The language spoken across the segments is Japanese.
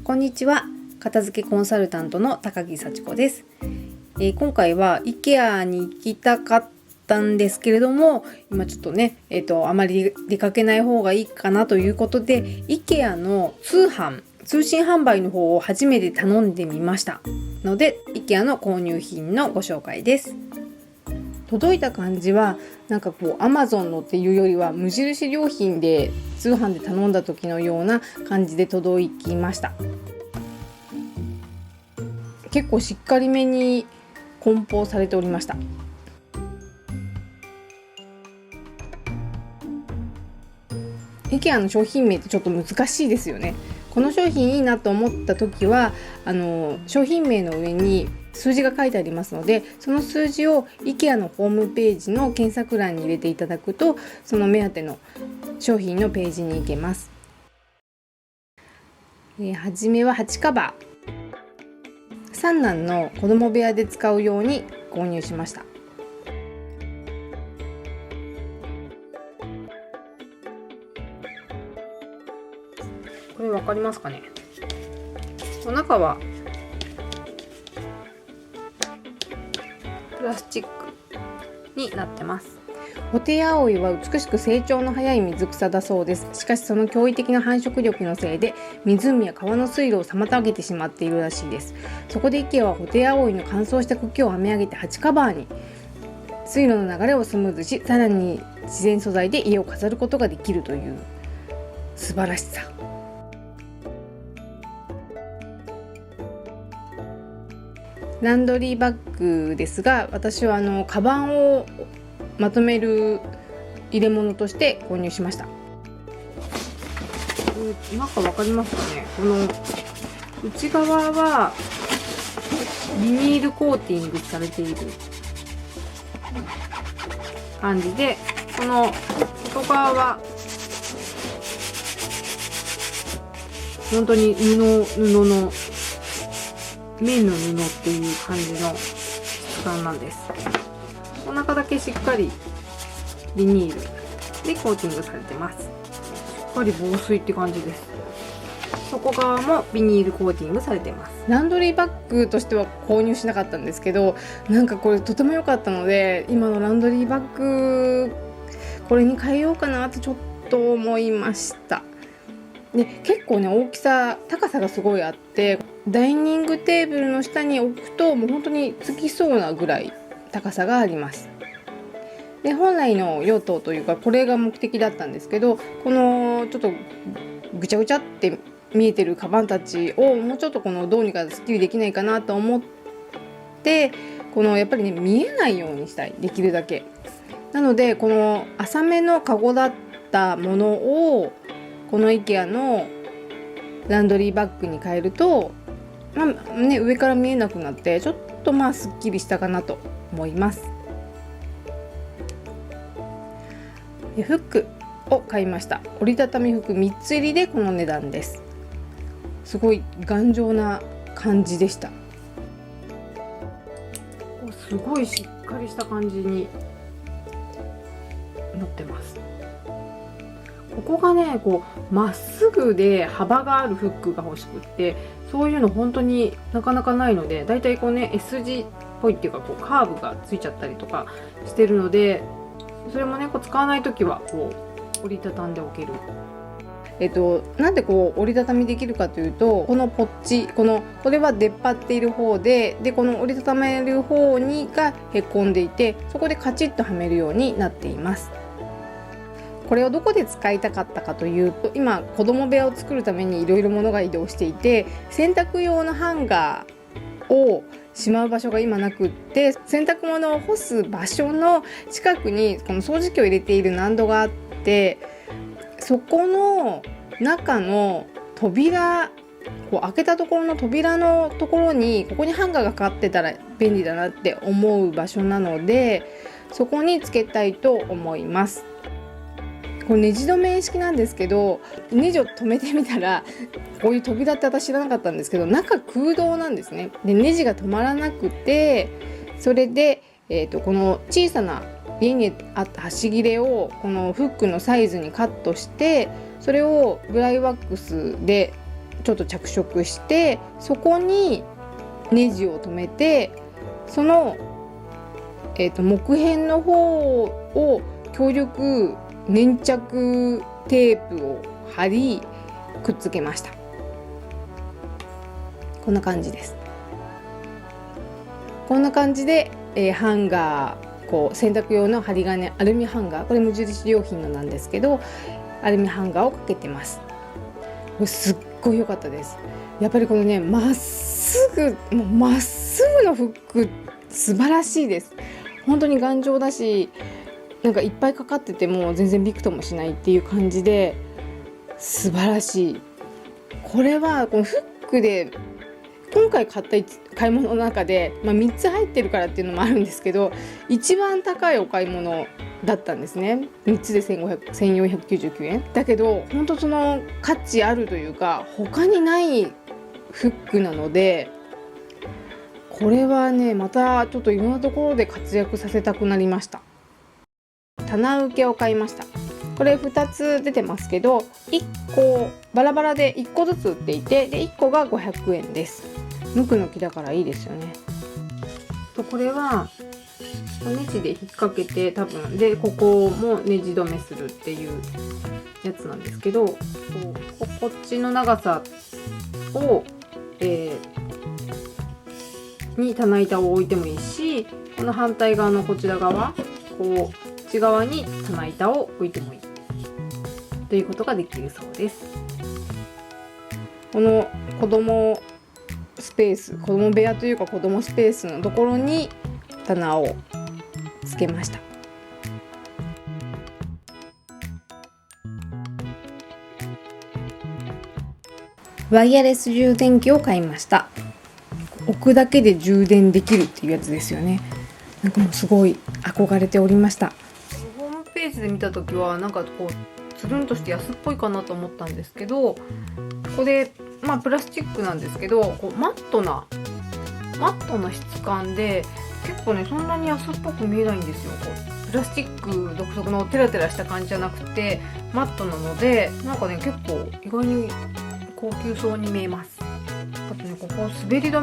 こんにちは。片付けコンサルタントの高木幸子です。今回は IKEA に行きたかったんですけれども、今ちょっとね、あまり出かけない方がいいかなということで IKEA の通信販売の方を初めて頼んでみましたので、 IKEA の購入品のご紹介です。届いた感じはなんかAmazon のっていうよりは無印良品で通販で頼んだ時のような感じで届きました。結構しっかりめに梱包されておりました。IKEA の商品名ってちょっと難しいですよね。この商品いいなと思った時は商品名の上に数字が書いてありますので、その数字を IKEA のホームページの検索欄に入れていただくと、その目当ての商品のページに行けます。はじめは鉢カバー、三男の子供部屋で使うように購入しました。これわかりますかね。お中はプラスチックになってます。ホテイアオイは美しく成長の早い水草だそうです。しかしその驚異的な繁殖力のせいで湖や川の水路を妨げてしまっているらしいです。そこで IKEA はホテイアオイの乾燥した茎を編み上げて鉢カバーに、水路の流れをスムーズし、さらに自然素材で家を飾ることができるという素晴らしさ。ランドリーバッグですが、私はカバンをまとめる入れ物として購入しました。なんかわかりますかね。この内側はビニールコーティングされている感じで、この外側は本当に布の綿の布っていう感じの質感なんです。お腹だけしっかりビニールでコーティングされてます。しっかり防水って感じです。外側もビニールコーティングされてます。ランドリーバッグとしては購入しなかったんですけど、なんかこれとても良かったので、今のランドリーバッグこれに変えようかなってちょっと思いました。で、結構ね、大きさ高さがすごいあって、ダイニングテーブルの下に置くともう本当につきそうなぐらい高さがあります。で、本来の用途というかこれが目的だったんですけど、このちょっとぐちゃぐちゃって見えてるカバンたちをもうちょっとどうにかスッキリできないかなと思って、やっぱりね、見えないようにしたい、できるだけ。なのでこの浅めのカゴだったものをこの IKEA のランドリーバッグに変えると、上から見えなくなってちょっとすっきりしたかなと思います。フックを買いました。折りたたみ服3つ入りでこの値段です。すごい頑丈な感じでした。すごいしっかりした感じになってます。ここがね、まっすぐで幅があるフックが欲しくって、そういうの本当になかなかないので、だいたいS 字っぽいっていうかカーブがついちゃったりとかしてるので、それもね、使わないときは折りたたんでおける。なんで折りたたみできるかというと、このポッチ、これは出っ張っている方で、この折りたためる方がへこんでいて、そこでカチッとはめるようになっています。これをどこで使いたかったかというと、今子供部屋を作るためにいろいろ物が移動していて、洗濯用のハンガーをしまう場所が今なくって、洗濯物を干す場所の近くにこの掃除機を入れている納戸があって、そこの中の扉、開けたところの扉のところに、ここにハンガーがかかってたら便利だなって思う場所なので、そこにつけたいと思います。これネジ止め式なんですけど、ネジを止めてみたら、こういう扉って私知らなかったんですけど、中空洞なんですね。で、ネジが止まらなくて、それで、この小さな家にあった端切れをこのフックのサイズにカットして、それをブライワックスでちょっと着色して、そこにネジを留めて、その、木片の方を強力粘着テープを貼りくっつけました。こんな感じです。こんな感じで、ハンガー、こう洗濯用の針金アルミハンガー、これ無印良品のなんですけど、アルミハンガーをかけてます。これすっごい良かったです。やっぱりこのね、まっすぐのフック素晴らしいです。本当に頑丈だし、なんかいっぱいかかってても全然びくともしないっていう感じで素晴らしい。これはこのフックで今回買った買い物の中で、3つ入ってるからっていうのもあるんですけど、一番高いお買い物だったんですね。3つで1499円だけど、本当その価値あるというか、他にないフックなので、これはね、またちょっといろんなところで活躍させたくなりました。棚受けを買いました。これ2つ出てますけど、1個バラバラで1個ずつ売っていて、で1個が500円です。ぬくぬきだからいいですよね。これはネジで引っ掛けて、多分でここもネジ止めするっていうやつなんですけど、こっちの長さを、に棚板を置いてもいいし、この反対側のこちら側、こう内側に棚板を置いてもいいということができるそうです。この子供部屋というか子供スペースのところに棚をつけました。ワイヤレス充電器を買いました。置くだけで充電できるっていうやつですよね。なんかもうすごい憧れておりました。ホームページで見た時はなんかこうつるんとして安っぽいかなと思ったんですけど、これプラスチックなんですけど、こうマットな質感で、結構ねそんなに安っぽく見えないんですよ。こうプラスチック独特のテラテラした感じじゃなくてマットなので、なんかね結構意外に高級そうに見えます。あとね、ここ滑り止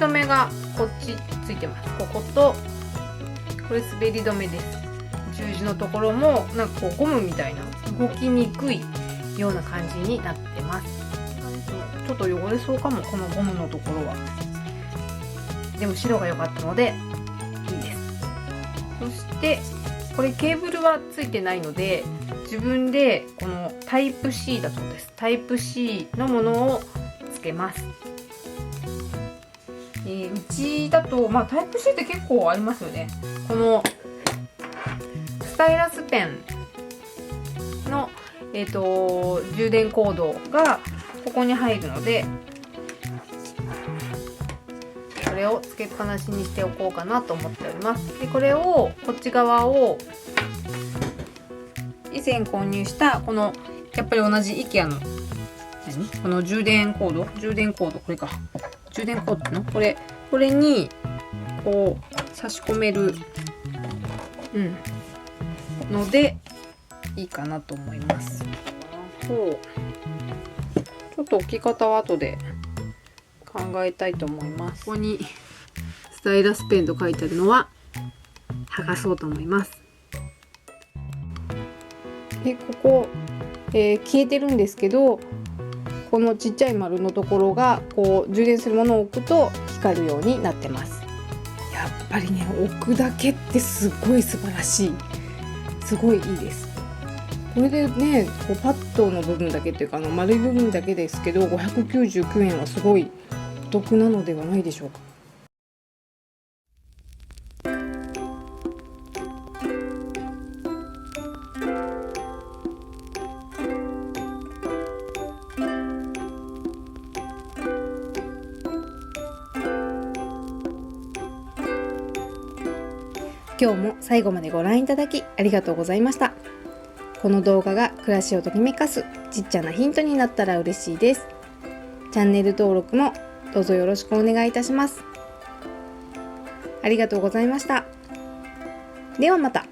めがこっちついてます。こことこれ滑り止めです。十字のところもなんかこうゴムみたいな動きにくいような感じになってます。ちょっと汚れそうかも、このゴムのところは。でも白が良かったのでいいです。そしてこれケーブルはついてないので、自分でこのタイプ C だそうです。タイプ C のものをつけます。うちだと、タイプ C って結構ありますよね。このスタイラスペンの、充電コードがここに入るので、これをつけっぱなしにしておこうかなと思っております。でこれをこっち側を以前購入したこのやっぱり同じ IKEA のこの充電コードこれか充電コードのこれにこう差し込めるのでいいかなと思います。ちょっと置き方は後で考えたいと思います。ここにスタイラスペンと書いてあるのは剥がそうと思います。でここ、消えてるんですけど、このちっちゃい丸のところがこう充電するものを置くと光るようになってます。やっぱりね、置くだけってすごい素晴らしい、すごいいいです。これでね、こうパッドの部分だけっていうか丸い部分だけですけど599円はすごいお得なのではないでしょうか。今日も最後までご覧いただきありがとうございました。この動画が暮らしをときめかすちっちゃなヒントになったら嬉しいです。チャンネル登録もどうぞよろしくお願いいたします。ありがとうございました。ではまた。